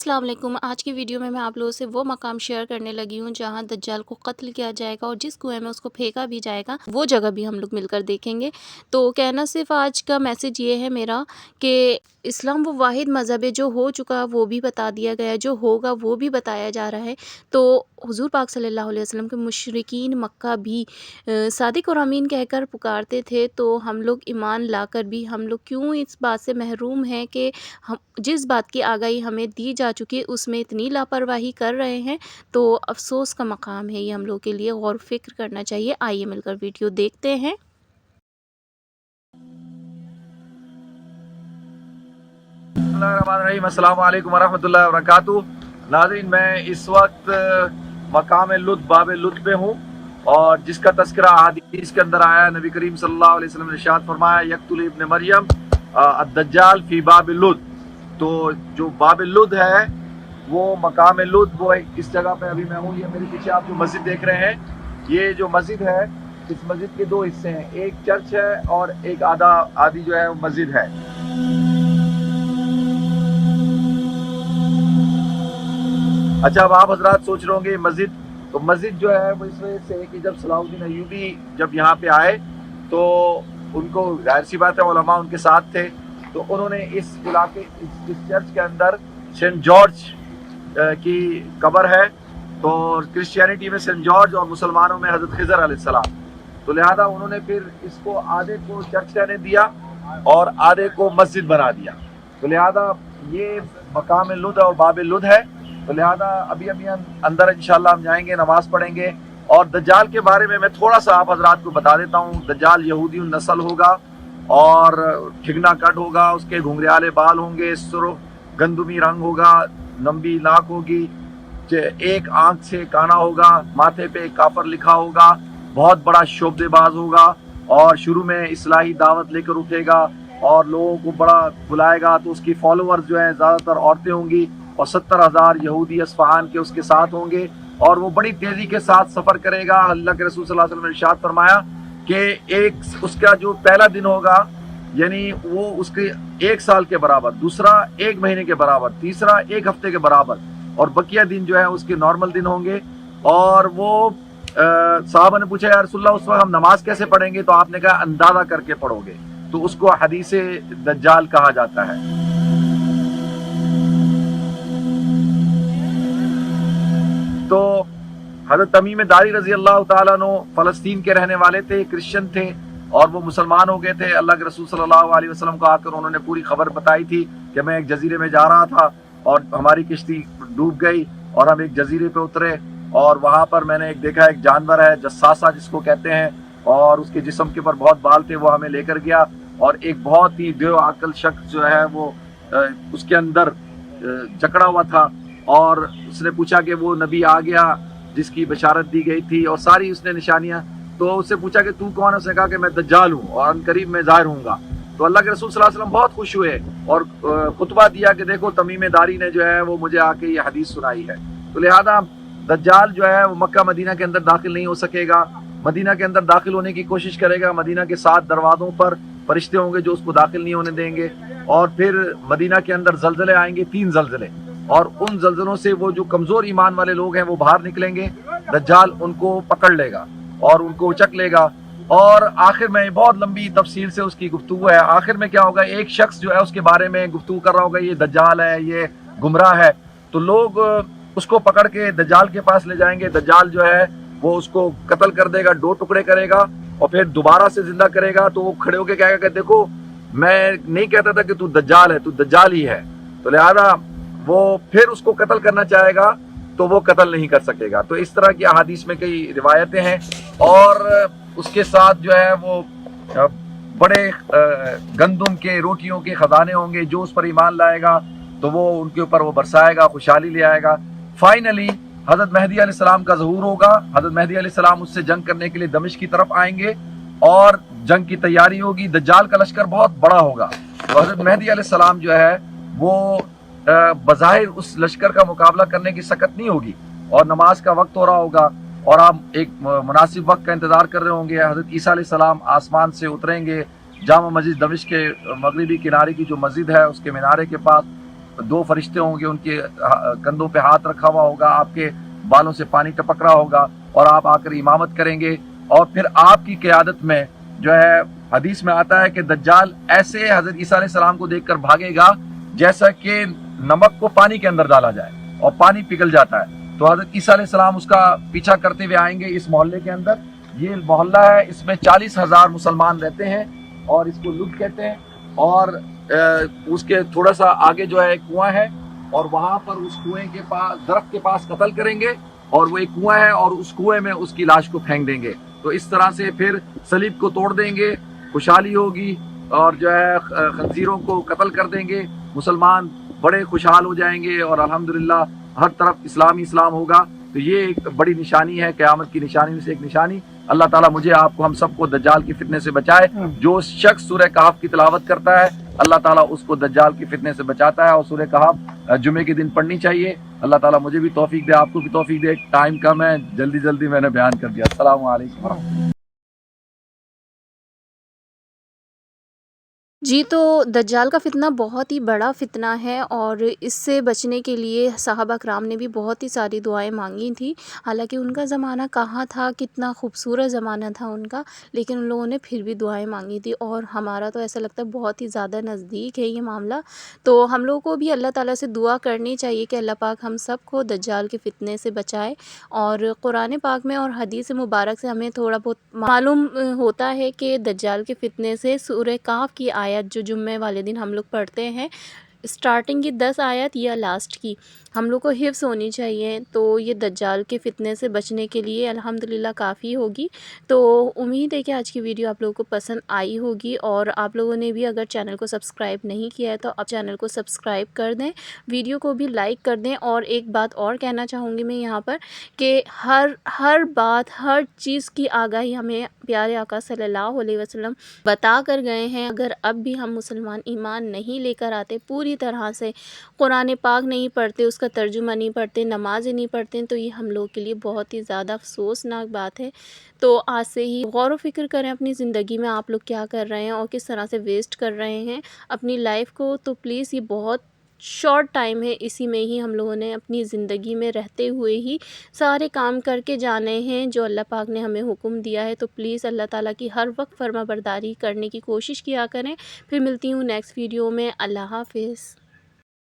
अस्सलाम वालेकुम। आज की वीडियो में मैं आप लोगों से वो मकाम शेयर करने लगी हूँ जहाँ दज्जाल को कत्ल किया जाएगा और जिस कुएं में उसको फेंका भी जाएगा वो जगह भी हम लोग मिलकर देखेंगे। तो कहना सिर्फ आज का मैसेज ये है मेरा कि इस्लाम वो वाहिद मज़हब है, जो हो चुका वो भी बता दिया गया है, जो होगा वो भी बताया जा रहा है। तो हुज़ूर पाक सल्लल्लाहु अलैहि वसल्लम के मुशरिकीन मक्का भी सादिक और अमीन कहकर पुकारते थे, तो हम लोग ईमान लाकर भी हम लोग क्यों इस बात से महरूम हैं कि हम जिस बात की आगाही हमें दी जा चुकी है उसमें इतनी लापरवाही कर रहे हैं। तो अफ़सोस का मकाम है ये हम लोग के लिए, गौर फ़िक्र करना चाहिए। आइए मिलकर वीडियो देखते हैं। अस्सलाम वालेकुम वरहमतुल्लाहि वबरकातुहू। नाज़रीन, मैं इस वक्त मकाम लुत बाब लुत पे हूँ और जिसका तज़किरा हदीस के अंदर आया, नबी करीम सल्लल्लाहु अलैहि वसल्लम ने इरशाद फरमाया, यक़्तुल इब्न मरियम अद-दज्जाल फ़ी बाब लुत। तो जो बाब लुत है वो मकाम लुत, वो इस जगह पे अभी मैं हूँ। ये मेरे पीछे आप जो मस्जिद देख रहे हैं, ये जो मस्जिद है, इस मस्जिद के दो हिस्से हैं, एक चर्च है और एक आधी जो है वो मस्जिद है। अच्छा, अब आप हजरात सोच रहे होंगे मस्जिद, तो मस्जिद जो है वो इस वजह से कि जब सलाहुद्दीन अय्यूबी जब यहाँ पे आए तो उनको जाहिर सी बात है उलमा उनके साथ थे, तो उन्होंने इस इलाके इस चर्च के अंदर सेंट जॉर्ज की कब्र है। तो क्रिश्चियनिटी में सेंट जॉर्ज और मुसलमानों में हज़रत खिज़र अलैहिस्सलाम, तो लिहाजा उन्होंने फिर इसको आधे को चर्च रहने दिया और आधे को मस्जिद बना दिया। तो लिहाजा ये मकाम लुद और बाब लुद है। तो लिहाजा अभी अंदर इंशाल्लाह हम जाएंगे, नमाज पढ़ेंगे। और दज्जाल के बारे में मैं थोड़ा सा आप हजरात को बता देता हूँ। दज्जाल यहूदी नस्ल होगा और ठिगना कट होगा, उसके घुंघराले बाल होंगे, सुर्ख गंदुमी रंग होगा, लंबी नाक होगी, एक आंख से काना होगा, माथे पे काफर लिखा होगा, बहुत बड़ा शोबदेबाज होगा और शुरू में इस्लाही दावत लेकर उठेगा और लोगों को बड़ा बुलाएगा। तो उसकी फॉलोअर्स जो है ज़्यादातर औरतें होंगी और 70,000 यहूदी अस्फहान के उसके साथ होंगे और वो बड़ी तेज़ी के साथ सफ़र करेगा। अल्लाह के रसूल सल्लल्लाहु अलैहि वसल्लम ने इरशाद फरमाया कि एक उसका जो पहला दिन होगा यानी वो उसके 1 साल के बराबर, दूसरा 1 महीने के बराबर, तीसरा 1 हफ्ते के बराबर और बकिया दिन जो है उसके नॉर्मल दिन होंगे। और वो साहबा ने पूछा, या रसूलल्लाह उस वक्त हम नमाज कैसे पढ़ेंगे? तो आपने कहा अंदाजा करके पढ़ोगे। तो उसको हदीसे दज्जाल कहा जाता है। तो हज़रत तमीम दारी रजी अल्लाह ताला अन्हु फ़लस्तीन के रहने वाले थे, क्रिश्चियन थे और वो मुसलमान हो गए थे। अल्लाह के रसूल सल्लल्लाहु अलैहि वसल्लम को आकर उन्होंने पूरी खबर बताई थी कि मैं एक जजीरे में जा रहा था और हमारी किश्ती डूब गई और हम एक जजीरे पे उतरे और वहाँ पर मैंने एक देखा, एक जानवर है जस्सासा जिसको कहते हैं, और उसके जिस्म के ऊपर बहुत बाल थे। वो हमें लेकर गया और एक बहुत ही बेअक्ल शख्स जो है वो उसके अंदर जकड़ा हुआ था और उसने पूछा कि वो नबी आ गया जिसकी बशारत दी गई थी और सारी उसने निशानियां। तो उससे पूछा कि तू कौन है? उसने कहा कि मैं दज्जाल हूँ और अनकरीब में ज़ाहिर हूँगा। तो अल्लाह के रसूल सल्लल्लाहु अलैहि वसल्लम बहुत खुश हुए और खुतबा दिया कि देखो तमीम दारी ने जो है वो मुझे आके ये हदीस सुनाई है। तो लिहाजा दज्जाल जो है वो मक्का मदीना के अंदर दाखिल नहीं हो सकेगा। मदीना के अंदर दाखिल होने की कोशिश करेगा, मदीना के 7 दरवाज़ों पर फरिश्ते होंगे जो उसको दाखिल नहीं होने देंगे। और फिर मदीना के अंदर जलजले आएंगे, 3 जलजले, और उन जलजलों से वो जो कमज़ोर ईमान वाले लोग हैं वो बाहर निकलेंगे। दज्जाल उनको पकड़ लेगा और उनको उचक लेगा और आखिर में बहुत लंबी तफसील से उसकी गुफ्तगू है। आखिर में क्या होगा, एक शख्स जो है उसके बारे में गुफ्तगू कर रहा होगा, ये दज्जाल है, ये गुमराह है। तो लोग उसको पकड़ के दज्जाल के पास ले जाएंगे। दज्जाल जो है वो उसको कत्ल कर देगा, 2 टुकड़े करेगा और फिर दोबारा से जिंदा करेगा। तो वो खड़े होकर कहेगा कि देखो मैं नहीं कहता था कि तू दज्जाल है, तू दज्जाल ही है। तो लिहाजा वो फिर उसको कत्ल करना चाहेगा तो वो कत्ल नहीं कर सकेगा। तो इस तरह की अहादीस में कई रिवायतें हैं और उसके साथ जो है वो बड़े गंदुम के रोटियों के खजाने होंगे। जो उस पर ईमान लाएगा तो वो उनके ऊपर वो बरसाएगा, खुशहाली ले आएगा। फाइनली हज़रत मेहदी अलैहिस्सलाम का ज़हूर होगा। हज़रत मेहदी अलैहिस्सलाम उससे जंग करने के लिए दमिश्क की तरफ आएंगे और जंग की तैयारी होगी। दज्जाल का लश्कर बहुत बड़ा होगा। तो हज़रत मेहदी अलैहिस्सलाम जो है वो बज़ाहिर उस लश्कर का मुकाबला करने की सकत नहीं होगी और नमाज का वक्त हो रहा होगा और आप एक मुनासिब वक्त का इंतज़ार कर रहे होंगे। हज़रत ईसा अलैहिस्सलाम आसमान से उतरेंगे, जामा मस्जिद दमिश्क के मगरिबी किनारे की जो मस्जिद है उसके मीनारे के पास दो फरिश्ते होंगे, उनके कंधों पे हाथ रखा हुआ होगा, आपके बालों से पानी टपक रहा होगा और आप आकर इमामत करेंगे और फिर आपकी क़यादत में जो है हदीस में आता है कि दज्जाल ऐसे हज़रत ईसा अलैहिस्सलाम को देखकर भागेगा जैसा कि नमक को पानी के अंदर डाला जाए और पानी पिघल जाता है। तो हज़रत ईसा अलैहिस्सलाम उसका पीछा करते हुए आएंगे इस मोहल्ले के अंदर। ये मोहल्ला है, इसमें 40,000 मुसलमान रहते हैं और इसको लुट कहते हैं। और उसके थोड़ा सा आगे जो है एक कुआं है और वहां पर उस कुएं के पास, दरख्त के पास कत्ल करेंगे और वो एक कुआं है और उस कुएं में उसकी लाश को फेंक देंगे। तो इस तरह से फिर सलीब को तोड़ देंगे, खुशहाली होगी और जो है खंजीरों को कत्ल कर देंगे, मुसलमान बड़े खुशहाल हो जाएंगे और अल्हम्दुलिल्लाह हर तरफ इस्लाम होगा। तो ये एक बड़ी निशानी है, क़यामत की निशानी में से एक निशानी। अल्लाह ताला मुझे आपको हम सबको दज्जाल की फितने से बचाए। जो शख्स सूरह कहफ की तिलावत करता है अल्लाह ताला उसको दज्जाल की फितने से बचाता है। और सूरह कहफ जुमे के दिन पढ़नी चाहिए। अल्लाह ताला मुझे भी तौफीक दे, आपको भी तौफीक दे। टाइम कम है, जल्दी मैंने बयान कर दिया। अस्सलामु अलैकुम वरहमतुल्लाह। जी, तो दज्जाल का फ़ितना बहुत ही बड़ा फ़ितना है और इससे बचने के लिए सहाबा कराम ने भी बहुत ही सारी दुआएं मांगी थी। हालांकि उनका ज़माना कहाँ था, कितना खूबसूरत ज़माना था उनका, लेकिन उन लोगों ने फिर भी दुआएं मांगी थी। और हमारा तो ऐसा लगता है बहुत ही ज़्यादा नज़दीक है ये मामला। तो हम लोगों को भी अल्लाह ताला से दुआ करनी चाहिए कि अल्लाह पाक हम सब को दज्जाल के फ़ितने से बचाए। और कुरान पाक में और हदीस मुबारक से हमें थोड़ा बहुत मालूम होता है कि दज्जाल के फ़ितने से सूरह कहफ की आयत जो जुम्मे वाले दिन हम लोग पढ़ते हैं, स्टार्टिंग की 10 आयत या लास्ट की, हम लोग को हिफ्ज़ होनी चाहिए। तो ये दज्जाल के फ़ितने से बचने के लिए अल्हम्दुलिल्लाह काफ़ी होगी। तो उम्मीद है कि आज की वीडियो आप लोगों को पसंद आई होगी। और आप लोगों ने भी अगर चैनल को सब्सक्राइब नहीं किया है तो आप चैनल को सब्सक्राइब कर दें, वीडियो को भी लाइक कर दें। और एक बात और कहना चाहूँगी मैं यहाँ पर कि हर बात, हर चीज़ की आगाही हमें प्यारे आका सल्लल्लाहु अलैहि वसल्लम बता कर गए हैं। अगर अब भी हम मुसलमान ईमान नहीं लेकर आते, पूरी तरह से कुरान पाक नहीं पढ़ते, उसका तर्जुमा नहीं पढ़ते, नमाज़ें नहीं पढ़ते, तो ये हम लोग के लिए बहुत ही ज़्यादा अफसोसनाक बात है। तो आज से ही गौर व फिक्र करें अपनी ज़िंदगी में, आप लोग क्या कर रहे हैं और किस तरह से वेस्ट कर रहे हैं अपनी लाइफ को। तो प्लीज़, ये बहुत शॉर्ट टाइम है, इसी में ही हम लोगों ने अपनी ज़िंदगी में रहते हुए ही सारे काम करके जाने हैं जो अल्लाह पाक ने हमें हुक्म दिया है। तो प्लीज़ अल्लाह ताला की हर वक्त फर्माबरदारी करने की कोशिश किया करें। फिर मिलती हूँ नेक्स्ट वीडियो में। अल्लाह हाफ़िज़।